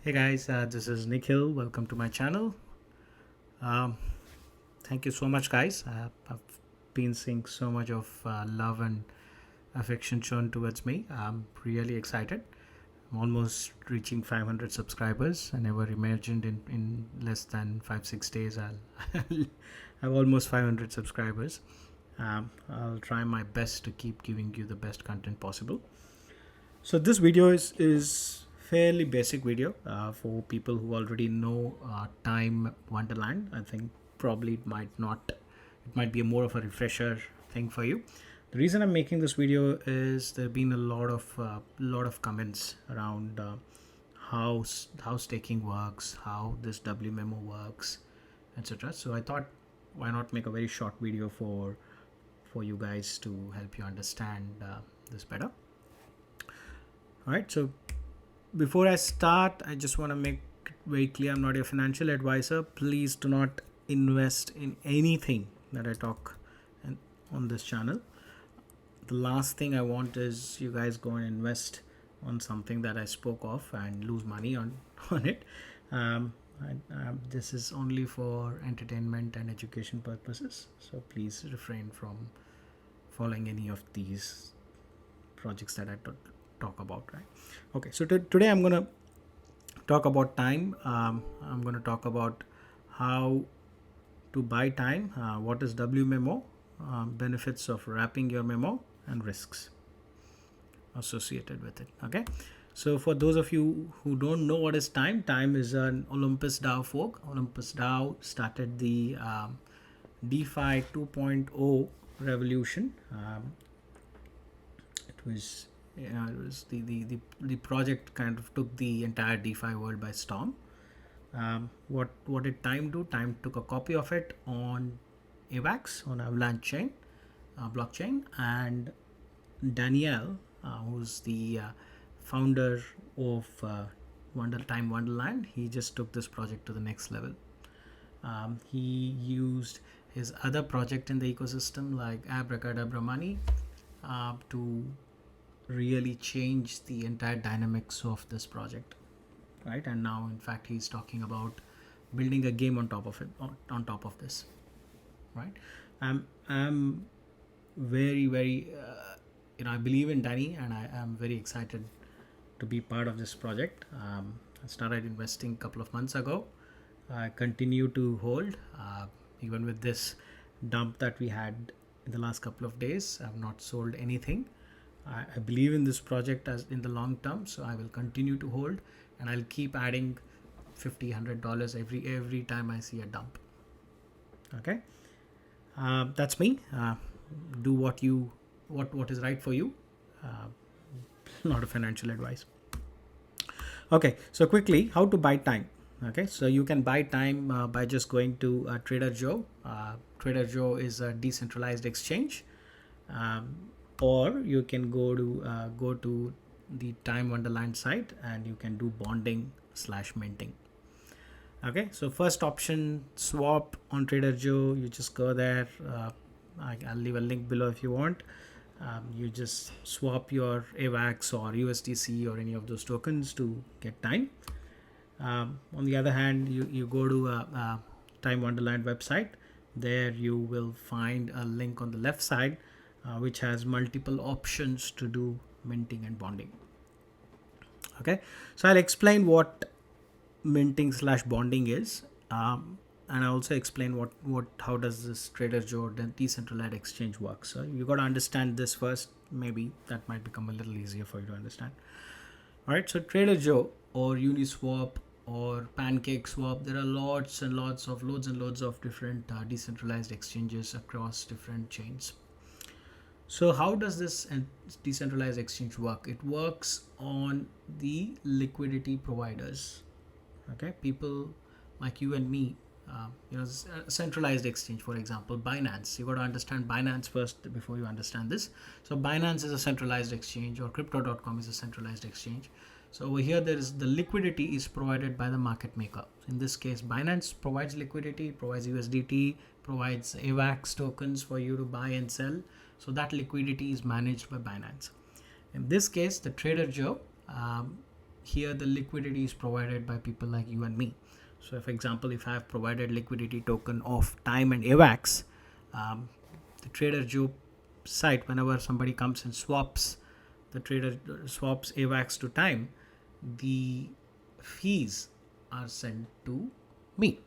Hey guys, this is Nikhil. Welcome to my channel. Um, Thank you so much, guys. I've been seeing so much of love and affection shown towards me. I'm really excited. I'm almost reaching 500 subscribers. I never imagined in less than 5-6 days I'll have almost 500 subscribers. I'll try my best to keep giving you the best content possible. So this video is fairly basic video for people who already know Time Wonderland. I think probably it might be a more of a refresher thing for you. The reason I'm making this video is there have been a lot of comments around how staking works, how this wMemo works, etc. So I thought, why not make a very short video for you guys to help you understand this better. All right, so before I start, I just want to make it very clear, I'm not a financial advisor. Please do not invest in anything that I talk on this channel. The last thing I want is you guys go and invest on something that I spoke of and lose money on it. This is only for entertainment and education purposes, so please refrain from following any of these projects that I talk about, right? Okay, so today I'm gonna talk about time. I'm gonna talk about how to buy time, what is wMemo, benefits of wrapping your memo, and risks associated with it. Okay, so for those of you who don't know what is time is an Olympus DAO fork. Olympus DAO started the DeFi 2.0 revolution. It was the project kind of took the entire DeFi world by storm. What did Time do? Time took a copy of it on AVAX, on Avalanche chain, blockchain, and Danielle, who's the founder of Time Wonderland, he just took this project to the next level. He used his other project in the ecosystem like Abracadabra Money to really change the entire dynamics of this project, right? And now in fact he's talking about building a game on top of it, on top of this, right? I'm very I believe in Danny, and I am very excited to be part of this project. I started investing a couple of months ago. I continue to hold even with this dump that we had in the last couple of days. I've not sold anything. I believe in this project as in the long term, so I will continue to hold, and I'll keep adding $50-$100 every time I see a dump. Okay, that's me. Do what is right for you. Not a financial advice. Okay, so quickly, how to buy time. Okay, so you can buy time by just going to Trader Joe. Trader Joe is a decentralized exchange. Or you can go to the Time Wonderland site and you can do bonding/minting. Okay, so first option, swap on Trader Joe. You just go there. I'll leave a link below if you want. You just swap your AVAX or USDC or any of those tokens to get time. On the other hand, you go to Time Wonderland website. There you will find a link on the left side which has multiple options to do minting and bonding. Okay, so I'll explain what minting/bonding is, and I also explain how does this Trader Joe decentralized exchange work. So you got to understand this first. Maybe that might become a little easier for you to understand. All right, so Trader Joe or Uniswap or PancakeSwap, there are loads and loads of different decentralized exchanges across different chains. So how does this decentralized exchange work? It works on the liquidity providers. Okay, people like you and me, centralized exchange, for example, Binance. You got to understand Binance first before you understand this. So Binance is a centralized exchange, or crypto.com is a centralized exchange. So over here, the liquidity is provided by the market maker. In this case, Binance provides liquidity, provides USDT, provides AVAX tokens for you to buy and sell. So that liquidity is managed by Binance. In this case, the Trader Joe here the liquidity is provided by people like you and me. So for example, if I have provided liquidity token of time and AVAX, the Trader Joe site, whenever somebody comes and swaps AVAX to time, the fees are sent to me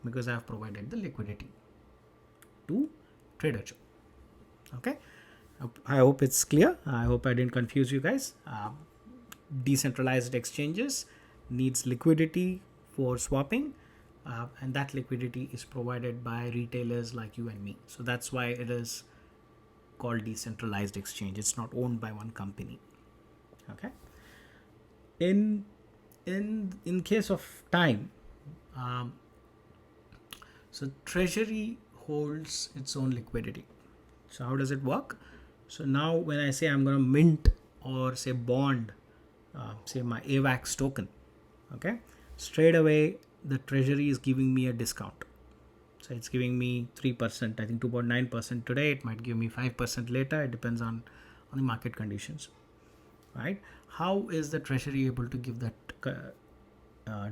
because I have provided the liquidity to Trader Joe. Okay, I hope it's clear. I hope I didn't confuse you guys. Decentralized exchanges needs liquidity for swapping, and that liquidity is provided by retailers like you and me. So that's why it is called decentralized exchange. It's not owned by one company. Okay. In case of time, so Treasury holds its own liquidity. So how does it work? So now when I say I'm going to mint or say bond, say my AVAX token, okay, straight away the Treasury is giving me a discount. So it's giving me 3%, I think 2.9% today. It might give me 5% later. It depends on the market conditions, right? How is the Treasury able to give that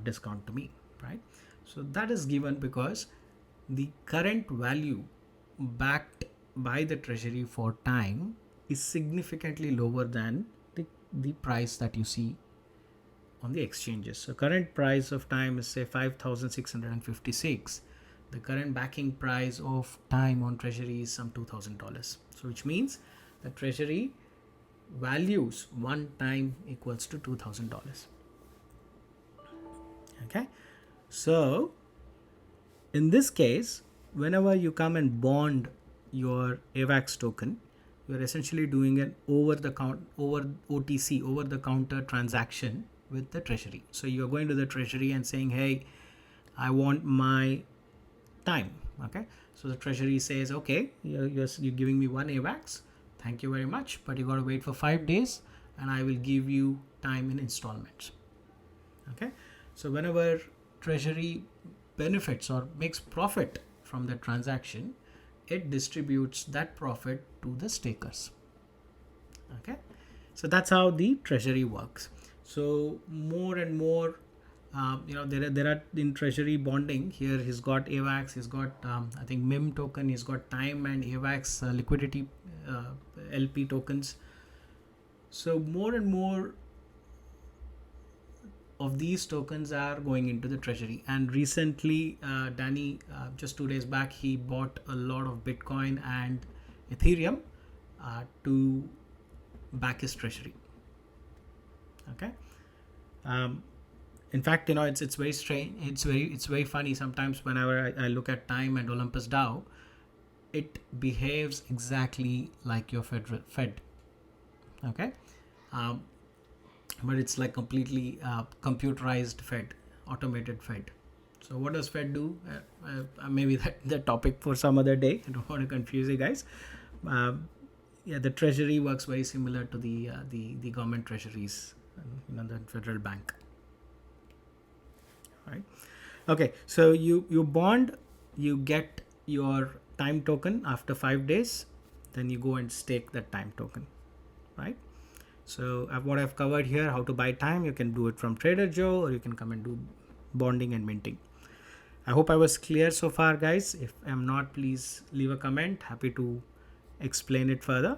discount to me, right? So that is given because the current value backed by the Treasury for time is significantly lower than the price that you see on the exchanges. So current price of time is say 5,656. The current backing price of time on Treasury is some $2,000. So which means the Treasury values one time equals to $2,000. Okay. So in this case, whenever you come and bond your AVAX token, you're essentially doing an over the counter transaction with the Treasury. So you're going to the Treasury and saying, hey, I want my time. Okay. So the Treasury says, okay, you're giving me one AVAX. Thank you very much. But you got to wait for 5 days and I will give you time in installments. Okay. So whenever Treasury benefits or makes profit from the transaction, it distributes that profit to the stakers. Okay. So that's how the Treasury works. So more and more, there are in Treasury bonding here. He's got AVAX, he's got I think Mem token, he's got time and AVAX liquidity LP tokens. So more and more of these tokens are going into the Treasury. And recently, Danny, just 2 days back, he bought a lot of Bitcoin and Ethereum to back his Treasury. Okay. In fact, it's very strange. It's very funny. Sometimes whenever I look at time and Olympus DAO, it behaves exactly like your Fed. Okay. But it's like completely computerized Fed, automated Fed. So what does Fed do? Maybe the topic for some other day. I don't want to confuse you guys. The Treasury works very similar to the government treasuries, the federal bank. Right. Okay. So you bond, you get your time token after 5 days, then you go and stake that time token. Right. So what I've covered here, how to buy time, you can do it from Trader Joe or you can come and do bonding and minting. I hope I was clear so far, guys. If I'm not, please leave a comment. Happy to explain it further.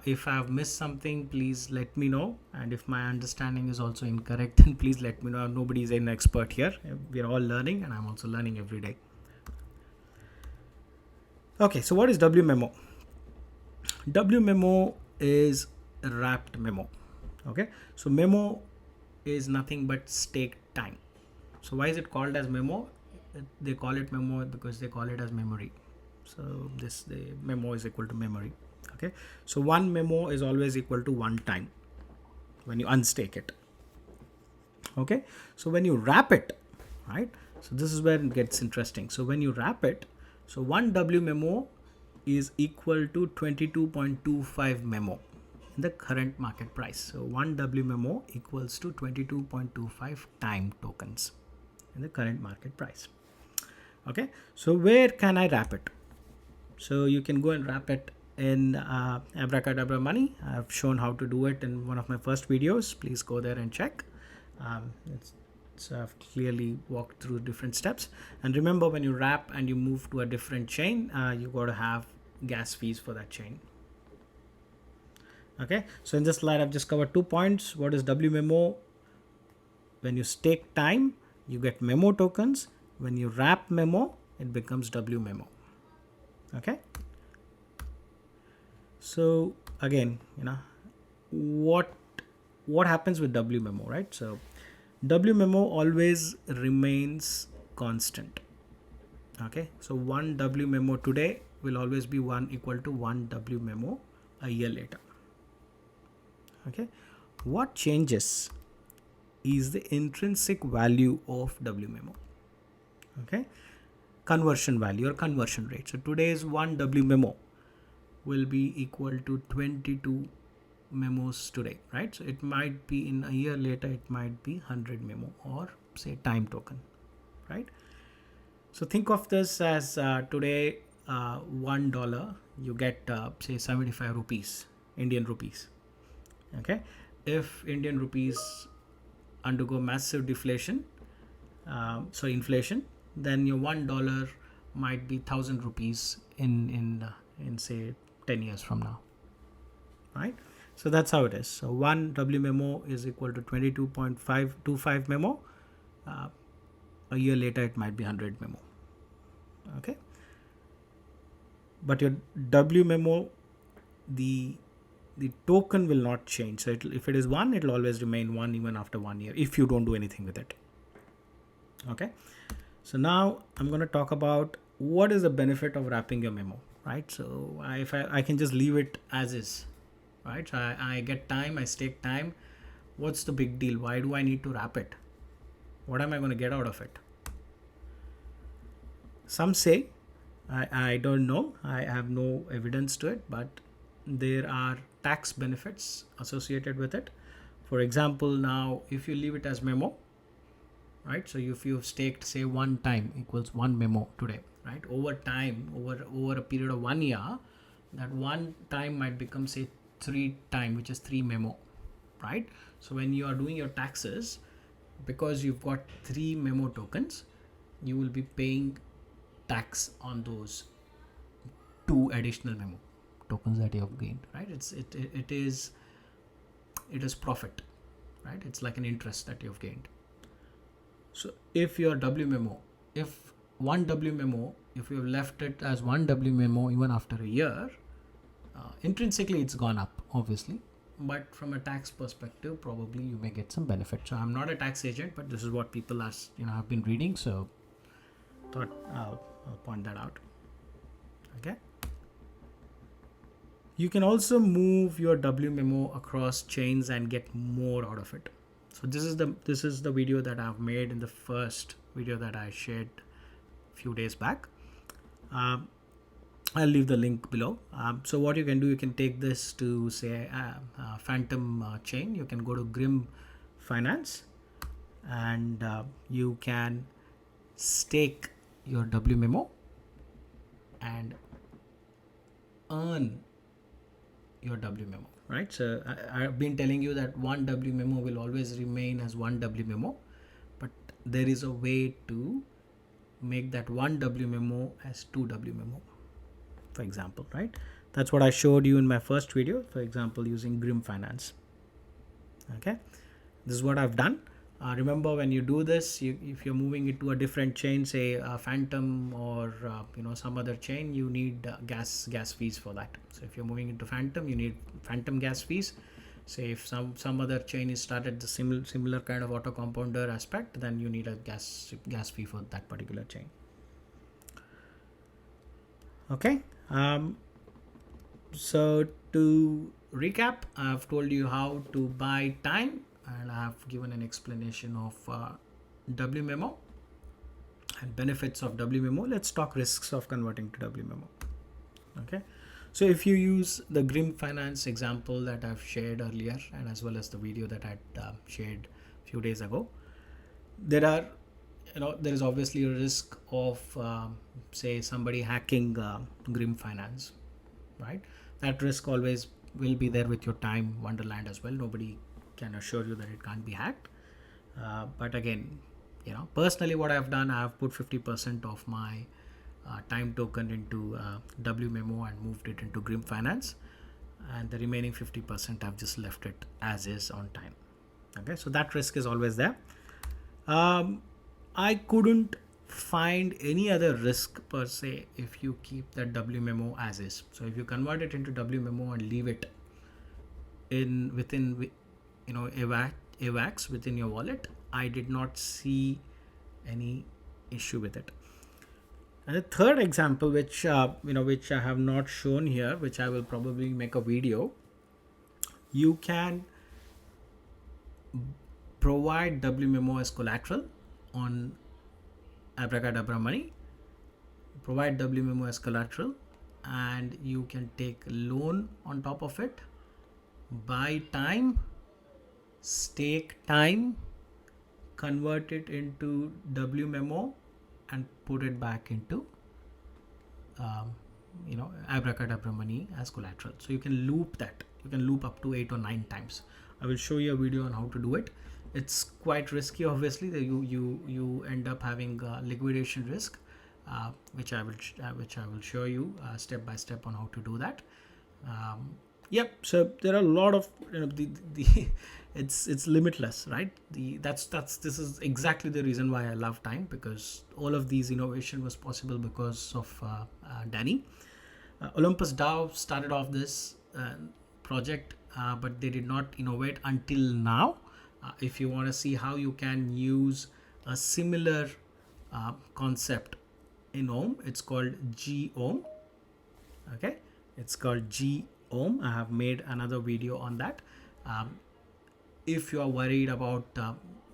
If I have missed something, please let me know. And if my understanding is also incorrect, then please let me know. Nobody is an expert here. We're all learning and I'm also learning every day. Okay, so what is wMemo? wMemo is a wrapped memo. Okay, so memo is nothing but staked time. So why is it called as memo? They call it memo because they call it as memory. So the memo is equal to memory. Okay, so one memo is always equal to one time when you unstake it. Okay, so when you wrap it, right? So this is where it gets interesting. So when you wrap it, so one wMemo is equal to 22.25 memo in the current market price. So one wMemo equals to 22.25 time tokens in the current market price. Okay, so where can I wrap it? So you can go and wrap it in Abracadabra Money. I've shown how to do it in one of my first videos. Please go there and check. It's I've clearly walked through different steps. And remember, when you wrap and you move to a different chain, you got to have gas fees for that chain. Okay, so in this slide, I've just covered 2 points. What is wMemo? When you stake time, you get memo tokens. When you wrap memo, it becomes wMemo. Okay. So again, what happens with wMemo, right? So wMemo always remains constant. Okay, so one wMemo today will always be equal to one wMemo a year later. Okay, what changes is the intrinsic value of wMemo. Okay, conversion value or conversion rate. So today's one wMemo will be equal to 22 memos today, right? So it might be in a year later, it might be 100 memo or say time token, right? So think of this as today, $1 you get say 75 rupees, Indian rupees. Okay, if Indian rupees undergo massive deflation, so inflation, then your $1 might be 1,000 rupees in say 10 years from now, right? So that's how it is. So one wMemo is equal to 22.525 memo. A year later, it might be 100 memo. Okay, but your wMemo, the token will not change. So if it is 1, it will always remain 1 even after 1 year if you don't do anything with it. Okay, so now I'm going to talk about what is the benefit of wrapping your memo, right? So if I can just leave it as is, right? So I get time, I stake time. What's the big deal? Why do I need to wrap it? What am I going to get out of it? Some say, I don't know, I have no evidence to it, but there are tax benefits associated with it. For example, now if you leave it as memo, right? So if you've staked say one time equals one memo today, right? Over time, over a period of 1 year, that one time might become say 3 time, which is 3 memo, right? So when you are doing your taxes, because you've got 3 memo tokens, you will be paying tax on those 2 additional memo tokens that you have gained, right? It is profit, right? It's like an interest that you've gained. So if your wMemo, if one wMemo, if you've left it as one wMemo even after a year, intrinsically it's gone up, obviously, but from a tax perspective, probably you may get some benefit. So I'm not a tax agent, but this is what people have been reading, so thought I'll point that out. Okay. You can also move your wMemo across chains and get more out of it. So this is the video that I've made in the first video that I shared a few days back. I'll leave the link below. So what you can do, you can take this to say Phantom chain. You can go to Grim Finance, and you can stake your wMemo and earn your wMemo, right? So I've been telling you that one wMemo will always remain as one wMemo, but there is a way to make that one wMemo as 2 wMemo, for example, right? That's what I showed you in my first video, for example, using Grim Finance. Okay, this is what I've done. Remember, when you do this, if you're moving it to a different chain, say Phantom or some other chain, you need gas fees for that. So if you're moving into Phantom, you need Phantom gas fees. Say if some other chain is started the similar kind of auto compounder aspect, then you need a gas fee for that particular chain. Okay. So to recap, I've told you how to buy time, and I have given an explanation of wMemo and benefits of wMemo. Let's talk risks of converting to wMemo. Okay, so if you use the Grim Finance example that I've shared earlier, and as well as the video that I shared a few days ago, there is obviously a risk of say somebody hacking Grim Finance, right? That risk always will be there with your time Wonderland as well. Nobody can assure you that it can't be hacked. But again, personally what I've done, I've put 50% of my time token into wMemo and moved it into Grim Finance, and the remaining 50% I've just left it as is on time. Okay, so that risk is always there. I couldn't find any other risk per se if you keep that wMemo as is. So if you convert it into wMemo and leave it within AVAX within your wallet, I did not see any issue with it. And the third example, which which I have not shown here, which I will probably make a video, you can provide wMemo as collateral on Abracadabra Money. Provide wMemo as collateral, and you can take a loan on top of it, buy time, stake time, convert it into wMemo, and put it back into Abracadabra Money as collateral. So you can loop that. You can loop up to 8 or 9 times. I will show you a video on how to do it. It's quite risky, obviously. You end up having liquidation risk, which I will show you step by step on how to do that. Yep. So there are a lot of it's limitless, right? This is exactly the reason why I love time, because all of these innovation was possible because of Danny. Olympus DAO started off this project, but they did not innovate until now. If you want to see how you can use a similar concept in Ohm, it's called gOhm. Okay, it's called gOhm. I have made another video on that. If you are worried about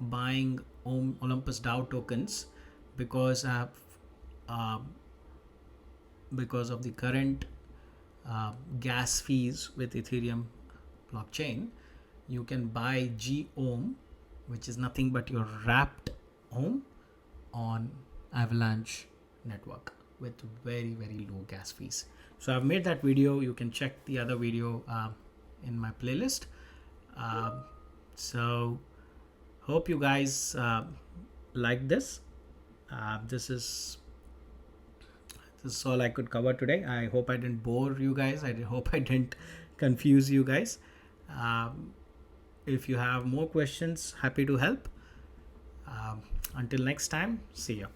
buying Olympus DAO tokens because of the current gas fees with Ethereum blockchain, you can buy gOhm, which is nothing but your wrapped Ohm on Avalanche network with very, very low gas fees. So I've made that video. You can check the other video in my playlist. So hope you guys like this. This is all I could cover today. I hope I didn't bore you guys. I hope I didn't confuse you guys. If you have more questions, happy to help. Until next time, see ya.